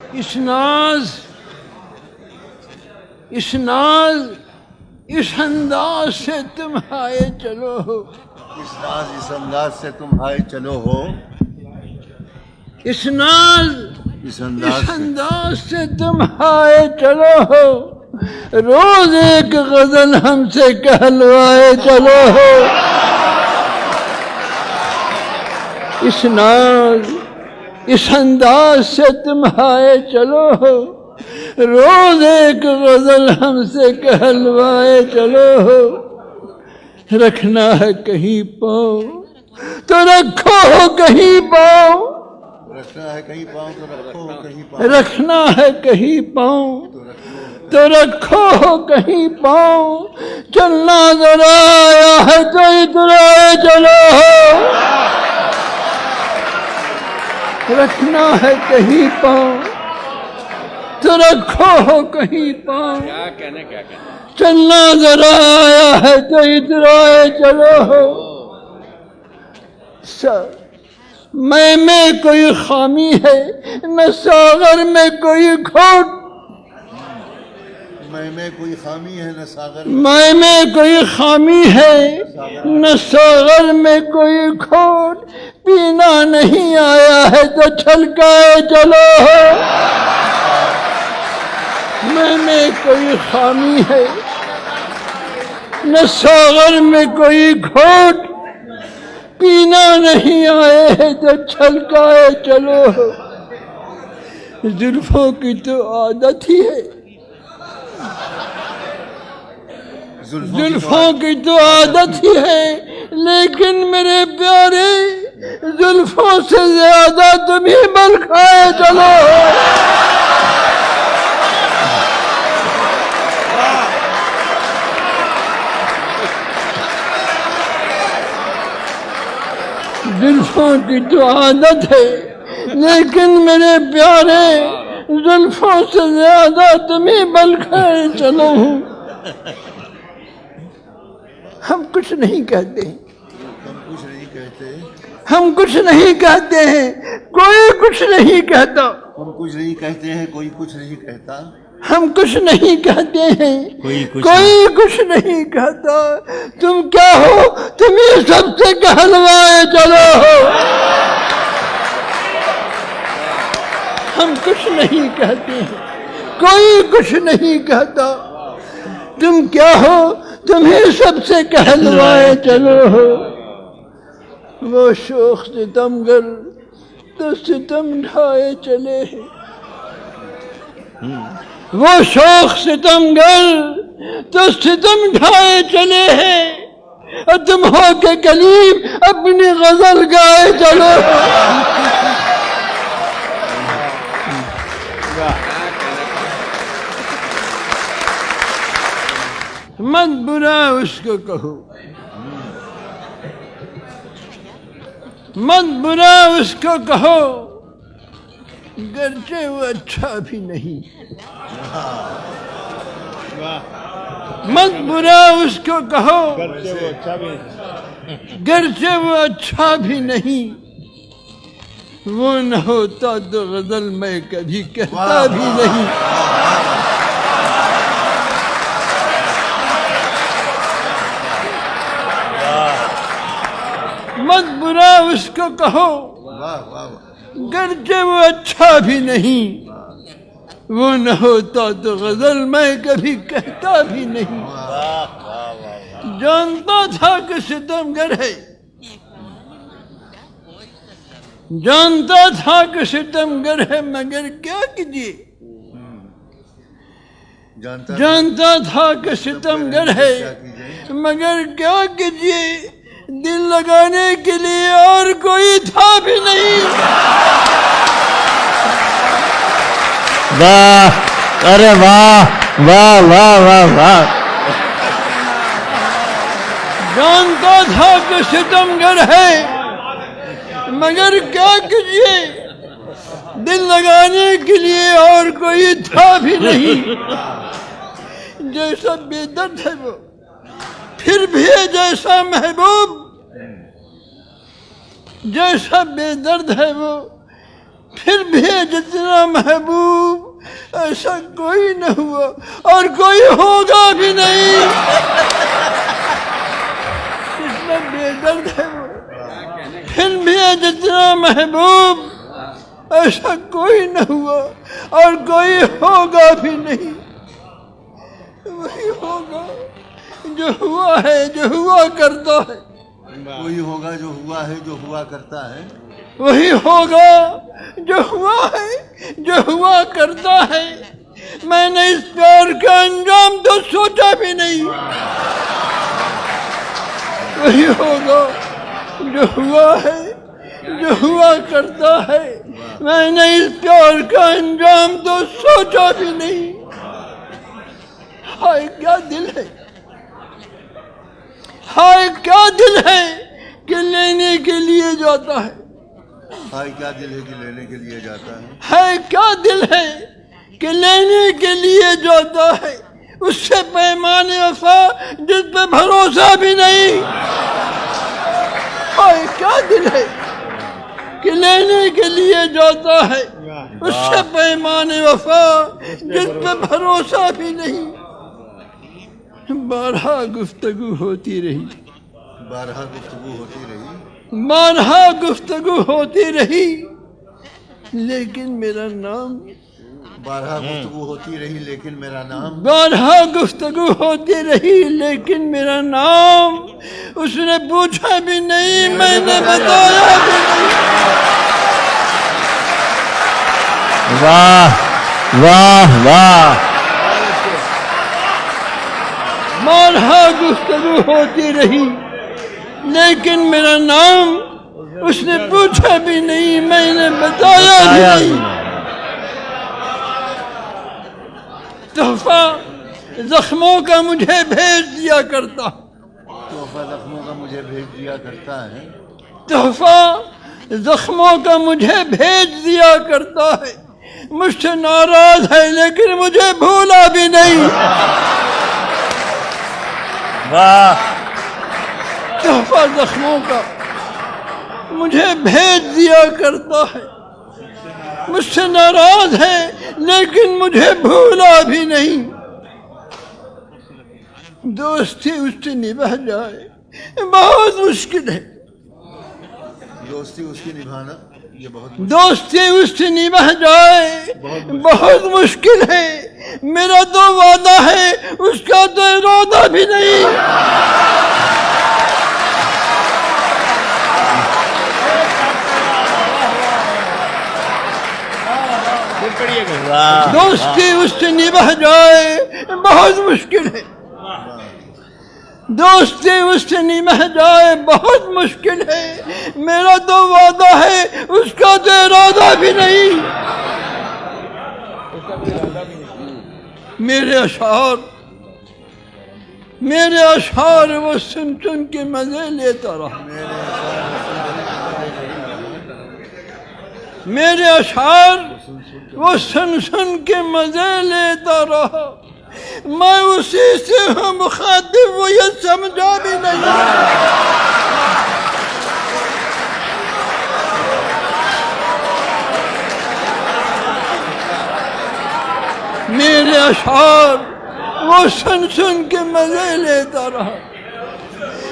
اس ناز، اس انداز سے تم آئے چلو ہو، اس انداز سے تم آئے چلو ہو، اس انداز سے تم آئے چلو ہو، روز ایک غزل ہم سے کہلوائے چلو ہو، اس انداز سے تم آئے چلو ہو، روز ایک غزل ہم سے کہلوائے چلو ہو، رکھنا ہے کہیں پاؤں تو رکھو کہیں پاؤں، رکھنا ہے کہیں پاؤں تو رکھو کہیں پاؤں، رکھنا ہے کہیں پاؤں تو رکھو کہیں پاؤں، چلنا ذرا آیا ہے تو ادھر آئے چلو ہو، رکھنا ہے کہیں پاؤں تو رکھو کہیں پاؤں، چلنا ذرا آیا ہے تو ادھر آئے چلو ہو، میں کوئی خامی ہے نہ ساغر میں کوئی کھوٹ، میں کوئی خامی ہے نہ ساغر میں کوئی خامی ہے نہ ساغر میں کوئی کھوٹ، پینا نہیں آیا ہے تو چھلکائے چلو ہو، میں کوئی خامی ہے نہ ساغر میں کوئی گھوٹ، پینا نہیں آئے ہے تو چھلکائے چلو ہو، زلفوں کی تو عادت ہی ہے، زلفوں کی تو عادت ہی ہے، لیکن میرے پیارے زلفوں سے زیادہ تمہیں بل کھائے چلو ہو، زلفوں کی تو عادت ہے لیکن میرے پیارے زلفوں سے زیادہ تمہیں بل کھائے چلو ہوں، ہم کچھ نہیں کہتے ہیں، ہم کچھ نہیں کہتے ہیں، کوئی کچھ نہیں کہتا، ہم کچھ نہیں کہتے ہیں، کوئی کچھ نہیں کہتا، ہم کچھ نہیں کہتے ہیں، کوئی کچھ نہیں کہتا، تم کیا ہو تمہیں سب سے کہلوائے چلو ہو، ہم کچھ نہیں کہتے ہیں، کوئی کچھ نہیں کہتا، تم کیا ہو تمہیں سب سے کہلوائے چلو ہو، وہ شوخ ستمگر تو ستم ڈھائے چلے ہیں، وہ شوخ ستمگر تو ستم ڈھائے چلے ہیں، اور تم ہو کے کلیم اپنی غزل گائے چلو ہو، مت برا اس کو کہو، مت برا اس کو کہو، گرچہ وہ اچھا بھی نہیں، مت برا اس کو کہو، گرچہ وہ اچھا بھی نہیں، وہ نہ ہوتا تو غزل میں کبھی کہتا بھی نہیں، مت برا اس کو کہو، گرچہ وہ اچھا بھی نہیں، وہ نہ ہوتا تو غزل میں کبھی کہتا بھی نہیں، جانتا تھا کہ ستمگر ہے، جانتا تھا کہ ستمگر ہے، مگر کیا کیجیے، جانتا تھا کہ ستمگر ہے مگر کیا کیجیے، دل لگانے کے لیے اور کوئی تھا بھی نہیں، واہ، ارے واہ واہ واہ واہ واہ، جانتا تھا کہ ستمگر ہے مگر کیا کیجیے، دل لگانے کے لیے اور کوئی تھا بھی نہیں، جیسا بے درد ہے وہ پھر بھی جیسا محبوب، جیسا بے درد ہے وہ پھر بھی جتنا محبوب ایسا کوئی نہ ہوا اور کوئی ہوگا بھی نہیں. کتنا بے درد ہے وہ. پھر بھی جتنا محبوب ایسا کوئی نہ ہوا اور کوئی ہوگا بھی نہیں. وہی ہوگا جو ہوا ہے جو ہوا کرتا ہے. کوئی ہوگا جو ہوا ہے جو ہوا کرتا ہے. وہی ہوگا جو ہوا ہے جو ہوا کرتا ہے. میں نے اس پیار کا انجام تو سوچا بھی نہیں. وہی ہوگا جو ہوا ہے جو ہوا کرتا ہے. میں نے اس پیار کا انجام تو سوچا بھی نہیں. ہائے کیا دل ہے, ہائے کیا دل ہے کہ لینے کے لیے جاتا ہے. ہائے کیا دل ہے کہ لینے کے لیے جاتا ہے. ہے کیا دل ہے کہ لینے کے لیے جاتا ہے. اس سے پیمان وفا جس پہ بھروسہ بھی نہیں. ہائے کیا دل ہے کہ لینے کے لیے جاتا ہے. اس سے پیمان وفا جس پہ بھروسہ بھی نہیں. بارہا گفتگو ہوتی رہی, بارہا گفتگو ہوتی رہی, بارہا گفتگو ہوتی رہی, لیکن میرا نام. بارہا گفتگو ہوتی رہی لیکن میرا نام. بارہا گفتگو ہوتی رہی لیکن میرا نام اس نے پوچھا بھی نہیں, میں نے بتایا بھی نہیں. واہ واہ واہ. بارہا گفتگو ہوتی رہی لیکن میرا نام اس نے پوچھا بھی نہیں, میں نے بتایا بھی نہیں. تحفہ زخموں کا مجھے بھیج دیا کرتا. تحفہ زخموں کا مجھے بھیج دیا کرتا ہے. تحفہ زخموں کا مجھے بھیج دیا کرتا ہے. مجھ سے ناراض ہے لیکن مجھے بھولا بھی نہیں. واہ. تحفہ زخموں کا مجھے بھیج دیا کرتا ہے. مجھ سے ناراض ہے لیکن مجھے بھولا بھی نہیں. دوستی اس سے نبھ جائے بہت مشکل ہے. دوستی اس کی نبھانا یہ بہت دوستی اس سے نبھ جائے بہت مشکل ہے. میرا تو وعدہ ہے اس کا تو ارادہ بھی نہیں. دوستی اس سے نبھ جائے بہت مشکل ہے. دوستی اس سے نبھ جائے بہت مشکل ہے. میرا تو وعدہ ہے اس کا تو ارادہ بھی نہیں. میرے اشعار وہ سن سن کے مزے لیتا رہا. میرے اشعار وہ سن سن کے مزے لیتا رہا. میں اسی سے ہوں مخاطب, وہ یہ سمجھا بھی نہیں. میرے اشعار وہ سن سن کے مزے لیتا رہا.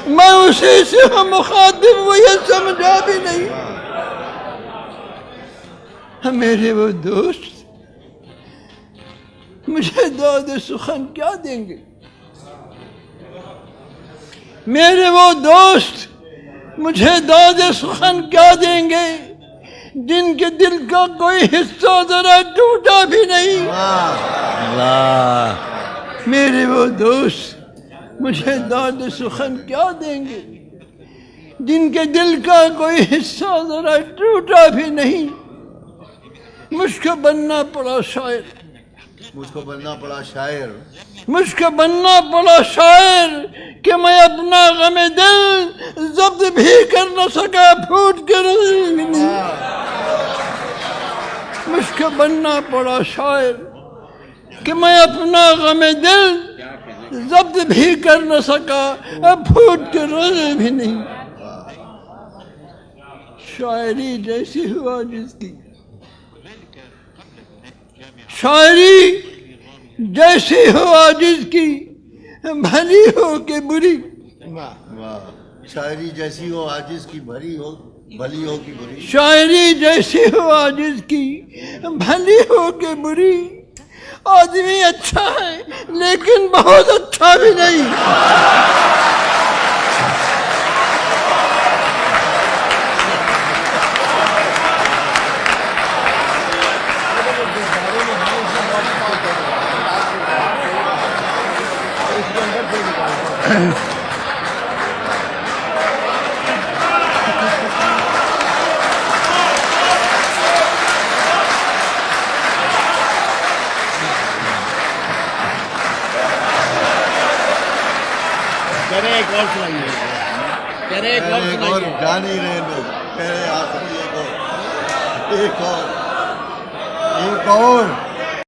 میں اسی سے ہوں مخاطب, وہ یہ سمجھا بھی نہیں. میرے وہ دوست مجھے داد سخن کیا دیں گے. میرے وہ دوست مجھے داد سخن کیا دیں گے جن کے دل کا کوئی حصہ ذرا ٹوٹا بھی نہیں. میرے وہ دوست مجھے داد سخن کیا دیں گے جن کے دل کا کوئی حصہ ذرا ٹوٹا بھی نہیں. مجھ کو بننا پڑا شاعر, مجھ کو بننا پڑا شاعر, مجھ کو بننا پڑا شاعر کہ میں اپنا غم دل ضبط بھی کر نہ سکا, پھوٹ کے روئی نہیں. مجھ کو بننا پڑا شاعر کہ میں اپنا غم دل ضبط بھی کر نہ سکا, اب پھوٹ کے روئی بھی نہیں. شاعری جیسی ہوا جس کی شاعری جیسی ہو عاجز کی بھلی ہو کہ بری. واہ. شاعری جیسی ہو عاجز کی بھری ہو بھلی ہو کہ بری. شاعری جیسی ہو عاجز کی بھلی ہو کہ بری. آدمی اچھا ہے لیکن بہت اچھا بھی نہیں. ایک اور جا نہیں رہے لوگ. کہہ رہے آخری ایک اور.